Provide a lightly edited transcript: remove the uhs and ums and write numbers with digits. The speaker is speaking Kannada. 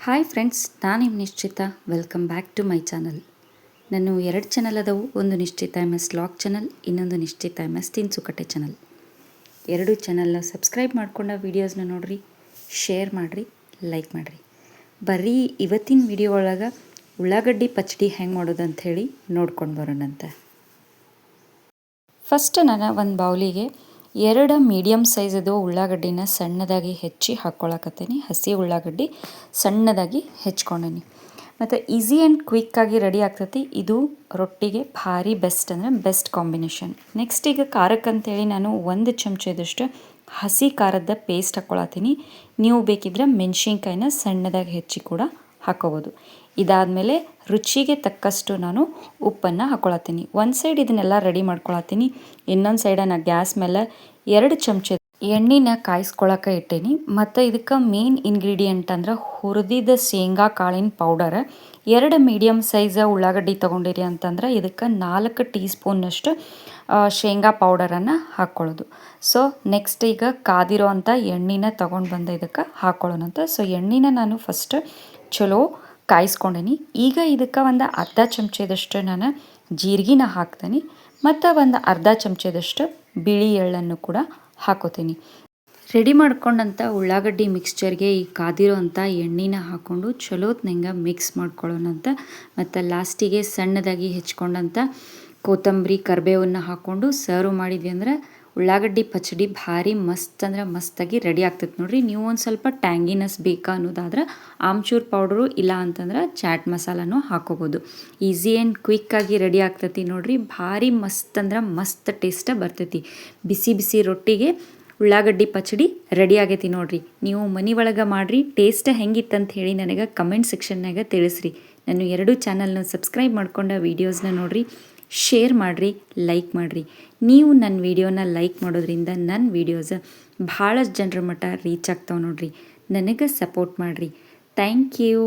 ಹಾಯ್ ಫ್ರೆಂಡ್ಸ್, ನಾನು ನಿಮ್ಮ Nishchita. Welcome back to my channel. ನಾನು 2 ಚಾನಲ್ ಅದಾವು. ಒಂದು ನಿಶ್ಚಿತ MS ಲಾಗ್ ಚಾನಲ್, ಇನ್ನೊಂದು ನಿಶ್ಚಿತ MS ತಿನ್ಸುಕಟ್ಟೆ ಚಾನಲ್. 2 ಚಾನಲ್ನ ಸಬ್ಸ್ಕ್ರೈಬ್ ಮಾಡ್ಕೊಂಡ ವೀಡಿಯೋಸ್ನ ನೋಡ್ರಿ, ಶೇರ್ ಮಾಡಿರಿ, ಲೈಕ್ ಮಾಡಿರಿ. ಬರ್ರಿ ಇವತ್ತಿನ ವಿಡಿಯೋ ಒಳಗೆ ಉಳ್ಳಾಗಡ್ಡಿ ಪಚ್ಚಡಿ ಹೆಂಗೆ ಮಾಡೋದು ಅಂಥೇಳಿ ನೋಡ್ಕೊಂಡು ಬರೋಣಂತೆ. ಫಸ್ಟ್ ನಾನು ಒಂದು ಬೌಲಿಗೆ 2 ಮೀಡಿಯಮ್ ಸೈಜದು ಉಳ್ಳಾಗಡ್ಡಿನ ಸಣ್ಣದಾಗಿ ಹೆಚ್ಚಿ ಹಾಕ್ಕೊಳಕತ್ತೀನಿ. ಹಸಿ ಉಳ್ಳಾಗಡ್ಡಿ ಸಣ್ಣದಾಗಿ ಹೆಚ್ಕೊಂಡೀನಿ. ಮತ್ತು ಈಸಿ ಆ್ಯಂಡ್ ಕ್ವಿಕ್ಕಾಗಿ ರೆಡಿ ಆಗ್ತೈತಿ. ಇದು ರೊಟ್ಟಿಗೆ ಭಾರಿ ಬೆಸ್ಟ್ ಅಂದರೆ ಬೆಸ್ಟ್ ಕಾಂಬಿನೇಷನ್. ನೆಕ್ಸ್ಟ್ ಈಗ ಖಾರಕ್ಕಂತೇಳಿ ನಾನು 1 ಚಮಚದಷ್ಟು ಹಸಿ ಖಾರದ ಪೇಸ್ಟ್ ಹಾಕ್ಕೊಳತ್ತೀನಿ. ನೀವು ಬೇಕಿದ್ರೆ ಮೆಣಸಿನ್ಕಾಯಿನ ಸಣ್ಣದಾಗಿ ಹೆಚ್ಚಿ ಕೂಡ ಹಾಕ್ಕೋಬೋದು. ಇದಾದಮೇಲೆ ರುಚಿಗೆ ತಕ್ಕಷ್ಟು ನಾನು ಉಪ್ಪನ್ನು ಹಾಕ್ಕೊಳತ್ತೀನಿ. ಒಂದು ಸೈಡ್ ಇದನ್ನೆಲ್ಲ ರೆಡಿ ಮಾಡ್ಕೊಳತ್ತೀನಿ. ಇನ್ನೊಂದು ಸೈಡನ್ನು ಗ್ಯಾಸ್ ಮೇಲೆ 2 ಚಮಚ ಎಣ್ಣೆನ ಕಾಯಿಸ್ಕೊಳಕ್ಕೆ ಇಟ್ಟೀನಿ. ಮತ್ತು ಇದಕ್ಕೆ ಮೇನ್ ಇಂಗ್ರೀಡಿಯೆಂಟ್ ಅಂದ್ರೆ ಹುರಿದಿದ್ದ ಶೇಂಗಾ ಕಾಳಿನ ಪೌಡರ್. 2 ಮೀಡಿಯಮ್ ಸೈಜ್ ಉಳ್ಳಾಗಡ್ಡಿ ತೊಗೊಂಡಿರಿ ಅಂತಂದ್ರೆ ಇದಕ್ಕೆ 4 ಟೀ ಸ್ಪೂನ್ನಷ್ಟು ಶೇಂಗಾ ಪೌಡರನ್ನು ಹಾಕ್ಕೊಳ್ಳೋದು. ಸೊ ನೆಕ್ಸ್ಟ್ ಈಗ ಕಾದಿರೋ ಅಂಥ ಎಣ್ಣೆನ ತೊಗೊಂಡು ಬಂದ ಇದಕ್ಕೆ ಹಾಕ್ಕೊಳ್ಳೋಣಂತ. ಸೊ ಎಣ್ಣೆನ ನಾನು ಫಸ್ಟ್ ಚಲೋ ಕಾಯಿಸ್ಕೊಂಡೀನಿ. ಈಗ ಇದಕ್ಕೆ ಒಂದು ಅರ್ಧ ಚಮಚದಷ್ಟು ನಾನು ಜೀರಿಗೆನ ಹಾಕ್ತೀನಿ. ಮತ್ತು ಒಂದು ಅರ್ಧ ಚಮಚದಷ್ಟು ಬಿಳಿ ಎಳ್ಳನ್ನು ಕೂಡ ಹಾಕೋತೀನಿ. ರೆಡಿ ಮಾಡ್ಕೊಂಡಂಥ ಉಳ್ಳಾಗಡ್ಡಿ ಮಿಕ್ಸ್ಚರ್ಗೆ ಈ ಕಾದಿರೋ ಅಂಥ ಎಣ್ಣೆನ ಹಾಕ್ಕೊಂಡು ಚಲೋತ್ನಂಗೆ ಮಿಕ್ಸ್ ಮಾಡ್ಕೊಳ್ಳೋಣಂತ. ಮತ್ತು ಲಾಸ್ಟಿಗೆ ಸಣ್ಣದಾಗಿ ಹೆಚ್ಕೊಂಡಂಥ ಕೊತ್ತಂಬರಿ ಕರಿಬೇವನ್ನು ಹಾಕ್ಕೊಂಡು ಸರ್ವ್ ಮಾಡಿದ್ವಿ ಅಂದ್ರೆ ಉಳ್ಳಾಗಡ್ಡಿ ಪಚ್ಚಡಿ ಭಾರಿ ಮಸ್ತ್ ಅಂದ್ರೆ ಮಸ್ತಾಗಿ ರೆಡಿ ಆಗ್ತೈತೆ ನೋಡ್ರಿ. ನೀವು ಒಂದು ಸ್ವಲ್ಪ ಟ್ಯಾಂಗಿನೆಸ್ ಬೇಕಾ ಅನ್ನೋದಾದ್ರೆ ಆಮ್ಚೂರ್ ಪೌಡರು ಇಲ್ಲ ಅಂತಂದ್ರೆ ಚಾಟ್ ಮಸಾಲನೂ ಹಾಕೋಬೋದು. ಈಸಿ ಆ್ಯಂಡ್ ಕ್ವಿಕ್ಕಾಗಿ ರೆಡಿ ಆಗ್ತೈತಿ ನೋಡ್ರಿ. ಭಾರಿ ಮಸ್ತ್ ಅಂದ್ರೆ ಮಸ್ತ್ ಟೇಸ್ಟ್ ಬರ್ತೈತಿ. ಬಿಸಿ ಬಿಸಿ ರೊಟ್ಟಿಗೆ ಉಳ್ಳಾಗಡ್ಡಿ ಪಚ್ಚಡಿ ರೆಡಿ ಆಗೈತಿ ನೋಡ್ರಿ. ನೀವು ಮನೆ ಒಳಗೆ ಮಾಡಿರಿ. ಟೇಸ್ಟ್ ಹೆಂಗಿತ್ತಂತ ಹೇಳಿ ನನಗೆ ಕಮೆಂಟ್ ಸೆಕ್ಷನ್ನಾಗ ತಿಳಿಸ್ರಿ. ನಾನು 2 ಚಾನಲ್ನ ಸಬ್ಸ್ಕ್ರೈಬ್ ಮಾಡ್ಕೊಂಡ ವೀಡಿಯೋಸ್ನ ನೋಡ್ರಿ, ಶೇರ್ ಮಾಡಿರಿ, ಲೈಕ್ ಮಾಡಿರಿ. ನೀವು ನನ್ನ ವೀಡಿಯೋನ ಲೈಕ್ ಮಾಡೋದ್ರಿಂದ ನನ್ನ ವೀಡಿಯೋಸ್ ಭಾಳಷ್ಟು ಜನರ ಮಟ್ಟ ರೀಚ್ ಆಗ್ತಾವೆ ನೋಡ್ರಿ. ನನಗೆ ಸಪೋರ್ಟ್ ಮಾಡಿರಿ. Thank you.